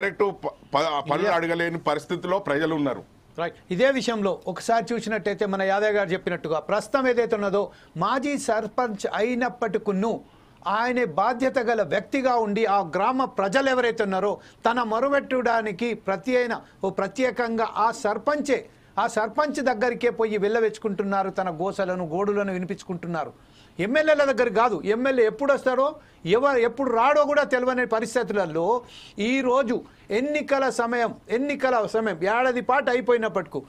Direct పనులు అడగలేని పరిస్థితిలో ప్రజలు ఉన్నారు. రైట్. ఇదే విషయంలో ఒకసారి చూసినట్టయితే మన యాదవ్ గారు చెప్పినట్టుగా ప్రస్తుతం ఏదైతే ఉన్నదో మాజీ సర్పంచ్ అయినప్పటికును ఆయన బాధ్యత గల వ్యక్తిగా ఉండి ఆ గ్రామ ప్రజలు ఎవరైతే ఉన్నారో తన మొరబెట్టడానికి ప్రత్యేకంగా ఆ సర్పంచ్ దగ్గరికే పోయి వెళ్ళవెచ్చుకుంటున్నారు. తన గోసలను గోడులను వినిపించుకుంటున్నారు. ఎమ్మెల్యేల దగ్గర కాదు. ఎమ్మెల్యే ఎప్పుడు వస్తారో ఎప్పుడు రాడో కూడా తెలియని పరిస్థితులలో ఈరోజు ఎన్నికల సమయం ఏడాది పాటు అయిపోయినప్పటికీ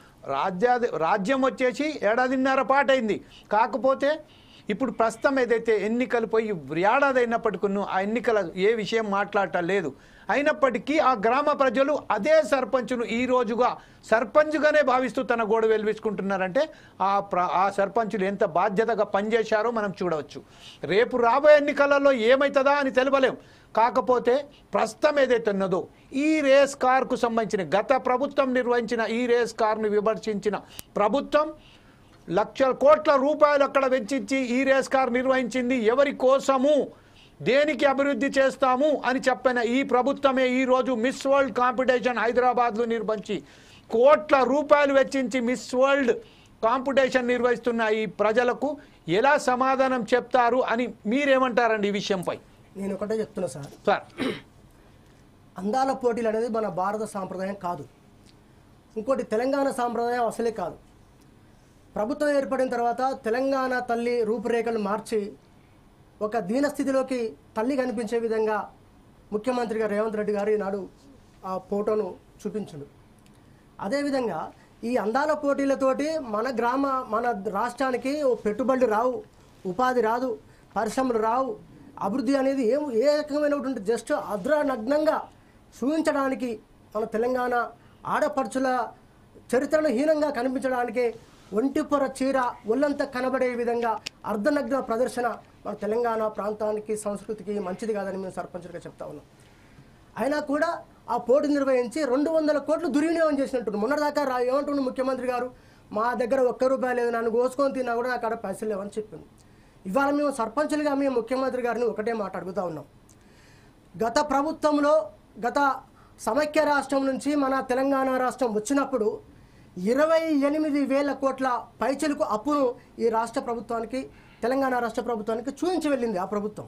రాజ్యం వచ్చేసి ఏడాదిన్నర పాటు అయింది. కాకపోతే ఇప్పుడు ప్రస్తుతం ఏదైతే ఎన్నికలు పోయి ఏడాది అయినప్పటికీ ఆ ఎన్నికల ఏ విషయం మాట్లాడటం లేదు. అయినప్పటికీ ఆ గ్రామ ప్రజలు అదే సర్పంచ్ను ఈ రోజుగా సర్పంచ్గానే భావిస్తూ తన గోడు వెలిపించుకుంటున్నారంటే ఆ సర్పంచులు ఎంత బాధ్యతగా పనిచేశారో మనం చూడవచ్చు. రేపు రాబోయే ఎన్నికలలో ఏమవుతుందా అని తెలవలేం. కాకపోతే ప్రస్తుతం ఏదైతే ఉన్నదో ఈ రేస్ కార్కు సంబంధించిన గత ప్రభుత్వం నిర్వహించిన ఈ రేస్ కార్ను విమర్శించిన ప్రభుత్వం లక్షల కోట్ల రూపాయలు అక్కడ వెచ్చించి ఈ రేస్ కార్ నిర్వహించింది. ఎవరి కోసము, దేనికి అభివృద్ధి చేస్తాము అని చెప్పిన ఈ ప్రభుత్వమే ఈరోజు మిస్ వరల్డ్ కాంపిటీషన్ హైదరాబాద్లో నిర్వహించి కోట్ల రూపాయలు వెచ్చించి మిస్ వరల్డ్ కాంపిటీషన్ నిర్వహిస్తున్న ఈ ప్రజలకు ఎలా సమాధానం చెప్తారు అని మీరేమంటారండి ఈ విషయంపై? నేను ఒకటే చెప్తున్నా సార్, అందాల పోటీలు అనేది మన భారత సాంప్రదాయం కాదు. ఇంకోటి తెలంగాణ సాంప్రదాయం అసలే కాదు. ప్రభుత్వం ఏర్పడిన తర్వాత తెలంగాణ తల్లి రూపురేఖలు మార్చి ఒక దీనస్థితిలోకి తల్లి కనిపించే విధంగా ముఖ్యమంత్రిగా రేవంత్ రెడ్డి గారు ఈనాడు ఆ ఫోటోను చూపించడు. అదేవిధంగా ఈ అందాల పోటీలతోటి మన రాష్ట్రానికి పెట్టుబడులు రావు, ఉపాధి రాదు, పరిశ్రమలు రావు, అభివృద్ధి అనేది ఏ రకమైనటువంటి జస్ట్ అద్రానగ్నంగా చూపించడానికి మన తెలంగాణ ఆడపడుచుల చరిత్రను హీనంగా కనిపించడానికి ఒంటిపొర చీర ఒళ్ళంతా కనబడే విధంగా అర్ధనగ్న ప్రదర్శన మన తెలంగాణ ప్రాంతానికి సంస్కృతికి మంచిది కాదని మేము సర్పంచులుగా చెప్తా ఉన్నాం. అయినా కూడా ఆ పోటీ నిర్వహించి 200 కోట్లు దుర్వినియోగం చేసినట్టు మొన్నటిదాకా ఏమంటుండే ముఖ్యమంత్రి గారు, మా దగ్గర ₹1 లేదు, నన్ను కోసుకొని తిన్నా కూడా నాకు అక్కడ పైసలు లేవని చెప్పింది. ఇవాళ మేము సర్పంచులుగా మేము ముఖ్యమంత్రి గారిని ఒకటే మాట అడుగుతూ ఉన్నాం. గత ప్రభుత్వంలో గత సమైక్య రాష్ట్రం నుంచి మన తెలంగాణ రాష్ట్రం వచ్చినప్పుడు 28,000 కోట్ల పైచలకు అప్పును ఈ రాష్ట్ర ప్రభుత్వానికి, తెలంగాణ రాష్ట్ర ప్రభుత్వానికి చూపించి వెళ్ళింది ఆ ప్రభుత్వం,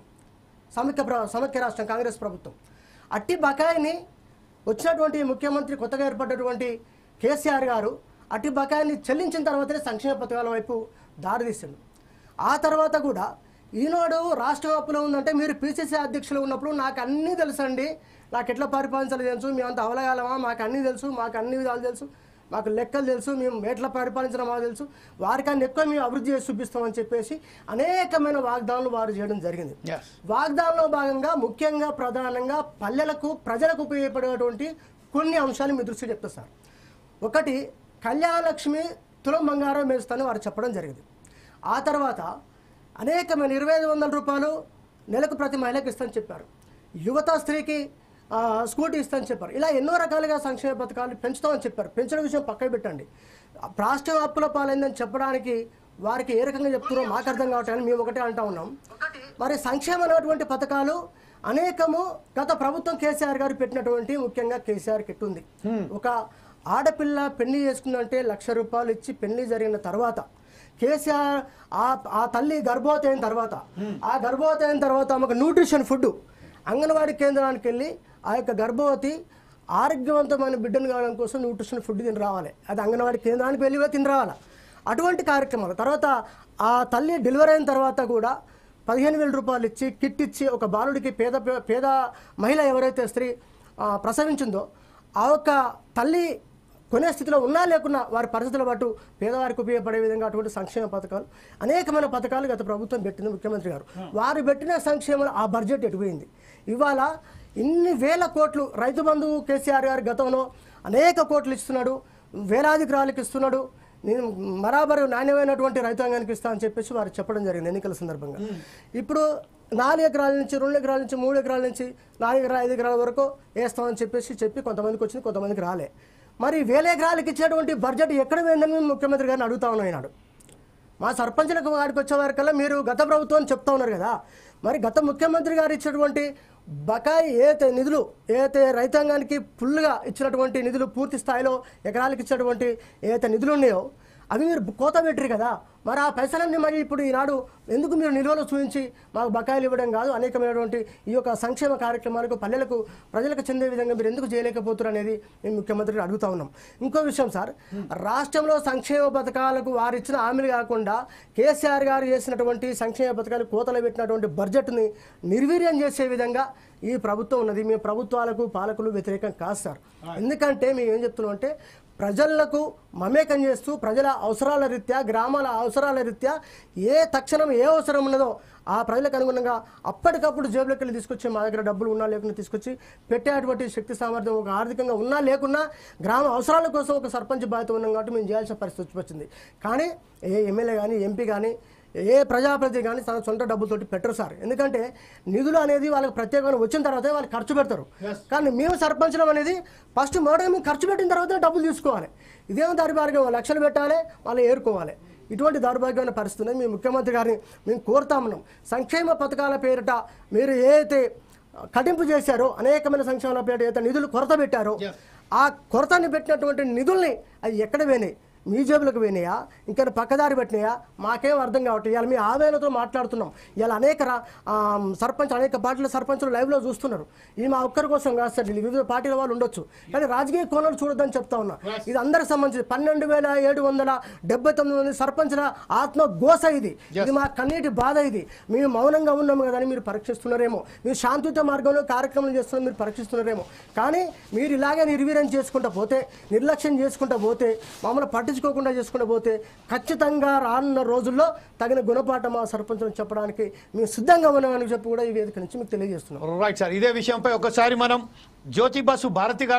సమైక్య రాష్ట్రం కాంగ్రెస్ ప్రభుత్వం. అట్టి బకాయిని వచ్చినటువంటి ముఖ్యమంత్రి కొత్తగా ఏర్పడినటువంటి కేసీఆర్ గారు అట్టి బకాయిని చెల్లించిన తర్వాతనే సంక్షేమ పథకాల వైపు దారితీసిండు. ఆ తర్వాత కూడా ఈనాడు రాష్ట్రం అప్పులో ఉందంటే మీరు పిసిసి అధ్యక్షులు ఉన్నప్పుడు నాకు అన్నీ తెలుసండి, నాకు ఎట్లా పరిపాలించాలో తెలుసు, మేమంతా అవలగాలమా, మాకు అన్నీ తెలుసు, మాకు అన్ని విధాలు తెలుసు, మాకు లెక్కలు తెలుసు, మేము ఎట్లా పరిపాలించడం మాకు తెలుసు, వారికన్నా ఎక్కువ మేము అభివృద్ధి చేసి చూపిస్తామని చెప్పేసి అనేకమైన వాగ్దానాలు వారు చేయడం జరిగింది. వాగ్దానంలో భాగంగా ముఖ్యంగా ప్రధానంగా ప్రజలకు ఉపయోగపడేటువంటి కొన్ని అంశాలు మీ దృష్టి చెప్తా సార్. ఒకటి, కళ్యాణలక్ష్మి తులం బంగారం వేస్తానని వారు చెప్పడం జరిగింది. ఆ తర్వాత అనేకమైన 2,500 రూపాయలు నెలకు ప్రతి మహిళకు ఇస్తానని చెప్పారు. యువత స్త్రీకి స్కూటీ ఇస్తానని చెప్పారు. ఇలా ఎన్నో రకాలుగా సంక్షేమ పథకాలు పెంచుతామని చెప్పారు. పెంచడం విషయం పక్కకు పెట్టండి, రాష్ట్రం అప్పుల పాలైందని చెప్పడానికి వారికి ఏ రకంగా చెప్తున్నారో మాకు అర్థం కావట్లేదు. మేము ఒకటే అంటా ఉన్నాం. మరి సంక్షేమం అనేటువంటి పథకాలు అనేకము గత ప్రభుత్వం కేసీఆర్ గారు పెట్టినటువంటి, ముఖ్యంగా కేసీఆర్ కిట్ ఉంది. ఒక ఆడపిల్ల పెళ్లి చేసుకుందంటే ₹1,00,000 ఇచ్చి పెళ్లి జరిగిన తర్వాత కేసీఆర్ ఆ తల్లి గర్భవతి అయిన తర్వాత ఆమెకు న్యూట్రిషన్ ఫుడ్ అంగన్వాడీ కేంద్రానికి వెళ్ళి ఆ యొక్క గర్భవతి ఆరోగ్యవంతమైన బిడ్డను కావడం కోసం న్యూట్రిషన్ ఫుడ్ తిని రావాలి. అది అంగన్వాడీ కేంద్రానికి వెళ్ళి తిని రావాలి. అటువంటి కార్యక్రమాలు. తర్వాత ఆ తల్లి డెలివరీ అయిన తర్వాత కూడా 15,000 రూపాయలు ఇచ్చి కిట్ ఇచ్చి ఒక బాలుడికి పేద మహిళ ఎవరైతే స్త్రీ ప్రసవించిందో ఆ యొక్క తల్లి కొనే స్థితిలో ఉన్నా లేకున్నా వారి పరిస్థితుల బట్టు పేదవారికి ఉపయోగపడే విధంగా అటువంటి సంక్షేమ పథకాలు, అనేకమైన పథకాలు గత ప్రభుత్వం పెట్టింది ముఖ్యమంత్రి గారు. వారు పెట్టిన సంక్షేమాలు ఆ బడ్జెట్ ఎటుపోయింది? ఇవాళ ఇన్ని వేల కోట్లు రైతు బంధు కేసీఆర్ గారు గతంలో అనేక కోట్లు ఇస్తున్నాడు, వేలాది ఎకరాలకు ఇస్తున్నాడు, నేను బరాబరు నాణ్యమైనటువంటి రైతాంగానికి ఇస్తా అని చెప్పేసి వారు చెప్పడం జరిగింది ఎన్నికల సందర్భంగా. ఇప్పుడు 4 ఎకరాల నుంచి 2 ఎకరాల నుంచి 3 ఎకరాల నుంచి 4 ఎకరాల 5 ఎకరాల వరకు వేస్తామని చెప్పి కొంతమందికి వచ్చింది, కొంతమందికి రాలే. మరి 1,000 ఎకరాలకు ఇచ్చేటువంటి బడ్జెట్ ఎక్కడ పోయిందని ముఖ్యమంత్రి గారిని అడుగుతా ఉన్నాడు. మా సర్పంచులకు వాడికి వచ్చేవారికల్లా మీరు గత ప్రభుత్వం చెప్తా ఉన్నారు కదా, మరి గత ముఖ్యమంత్రి గారు ఇచ్చినటువంటి బకాయి ఏదైతే రైతాంగానికి ఫుల్గా ఇచ్చినటువంటి నిధులు, పూర్తి స్థాయిలో ఎకరాలకు ఇచ్చినటువంటి ఏదైతే నిధులు ఉన్నాయో అవి మీరు కోత పెట్టరు కదా, మరి ఆ పైసలన్నీ మరి ఇప్పుడు ఈనాడు ఎందుకు మీరు నిల్వలు చూపించి మాకు బకాయిలు ఇవ్వడం కాదు, అనేకమైనటువంటి ఈ యొక్క సంక్షేమ కార్యక్రమాలకు ప్రజలకు చెందే విధంగా మీరు ఎందుకు చేయలేకపోతున్నారు అనేది మేము ముఖ్యమంత్రిని అడుగుతా ఉన్నాం. ఇంకో విషయం సార్, రాష్ట్రంలో సంక్షేమ పథకాలకు వారు ఇచ్చిన హామీలు కాకుండా కేసీఆర్ గారు చేసినటువంటి సంక్షేమ పథకాలు కోతలు పెట్టినటువంటి బడ్జెట్ని నిర్వీర్యం చేసే విధంగా ఈ ప్రభుత్వం ఉన్నది. మేము ప్రభుత్వాలకు పాలకులు వ్యతిరేకం కాదు సార్. ఎందుకంటే మేము ఏం చెప్తున్నాం అంటే ప్రజలకు మమేకం చేస్తూ ప్రజల అవసరాల రీత్యా, గ్రామాల అవసరాల రీత్యా తక్షణం ఏ అవసరం ఉన్నదో ఆ ప్రజలకు అనుగుణంగా అప్పటికప్పుడు జేబులోకి వెళ్ళి తీసుకొచ్చి మా దగ్గర డబ్బులు ఉన్నా లేకుండా తీసుకొచ్చి పెట్టేటువంటి శక్తి సామర్థ్యం ఒక ఆర్థికంగా ఉన్నా లేకున్నా గ్రామ అవసరాల కోసం ఒక సర్పంచ్ బాధ్యత ఉన్నాం కాబట్టి మేము చేయాల్సిన పరిస్థితి వచ్చింది. కానీ ఏ ఎమ్మెల్యే కానీ, ఎంపీ కానీ, ఏ ప్రజాప్రతినిధి కానీ తన సొంత డబ్బులతోటి పెట్టరు సార్. ఎందుకంటే నిధులు అనేది వాళ్ళకి ప్రత్యేకంగా వచ్చిన తర్వాత వాళ్ళు ఖర్చు పెడతారు. కానీ మేము సర్పంచం అనేది ఫస్ట్ మొదట మేము ఖర్చు పెట్టిన తర్వాత డబ్బులు తీసుకోవాలి. ఇదేమో దౌర్భాగ్యం, లక్షలు పెట్టాలి, వాళ్ళు ఏరుకోవాలి. ఇటువంటి దౌర్భాగ్యమైన పరిస్థితులు మేము ముఖ్యమంత్రి గారిని మేము కోరుతా ఉన్నాం. సంక్షేమ పథకాల పేరిట మీరు ఏదైతే కటింపు చేశారో, అనేకమైన సంక్షేమ పేరిట ఏదైతే నిధులు కొరత పెట్టారో, ఆ కొరతని పెట్టినటువంటి నిధుల్ని అవి ఎక్కడ పోయినాయి? మీ జేబులకు పోయినాయా, ఇంకా పక్కదారి పెట్టినాయా? మాకేం అర్థం కావట్లేదు. ఇవాళ మీ ఆవేదనతో మాట్లాడుతున్నాం. ఇవాళ అనేక పార్టీల సర్పంచులు లైవ్లో చూస్తున్నారు. ఇది మా ఒక్కరి కోసం కాదు సార్, వివిధ పార్టీల వాళ్ళు ఉండొచ్చు, కానీ రాజకీయ కోణాలు చూడొద్దని చెప్తా ఉన్నా. ఇది అందరికి సంబంధించి 12,779 మంది సర్పంచుల ఆత్మఘోష ఇది మా కన్నీటి బాధ. ఇది మేము మౌనంగా ఉన్నాము కదా అని మీరు పరీక్షిస్తున్నారేమో, మీరు శాంతియుత మార్గంలో కార్యక్రమాలు చేస్తున్నారు, మీరు పరీక్షిస్తున్నారేమో. కానీ మీరు ఇలాగే నిర్వీర్యం చేసుకుంటూ పోతే, నిర్లక్ష్యం చేసుకుంటూ పోతే, మమ్మల్ని పట్టించుకోకుండా చేసుకుంటూ పోతే ఖచ్చితంగా రానున్న రోజుల్లో తగిన గుణపాఠం మా సర్పంచులను చెప్పడానికి మేము సిద్ధంగా ఉన్నామని చెప్పి కూడా ఈ వేదిక నుంచి మీకు తెలియజేస్తున్నాం. రైట్ సార్, ఇదే విషయంపై ఒకసారి మనం జ్యోతి బసు భారతి గారు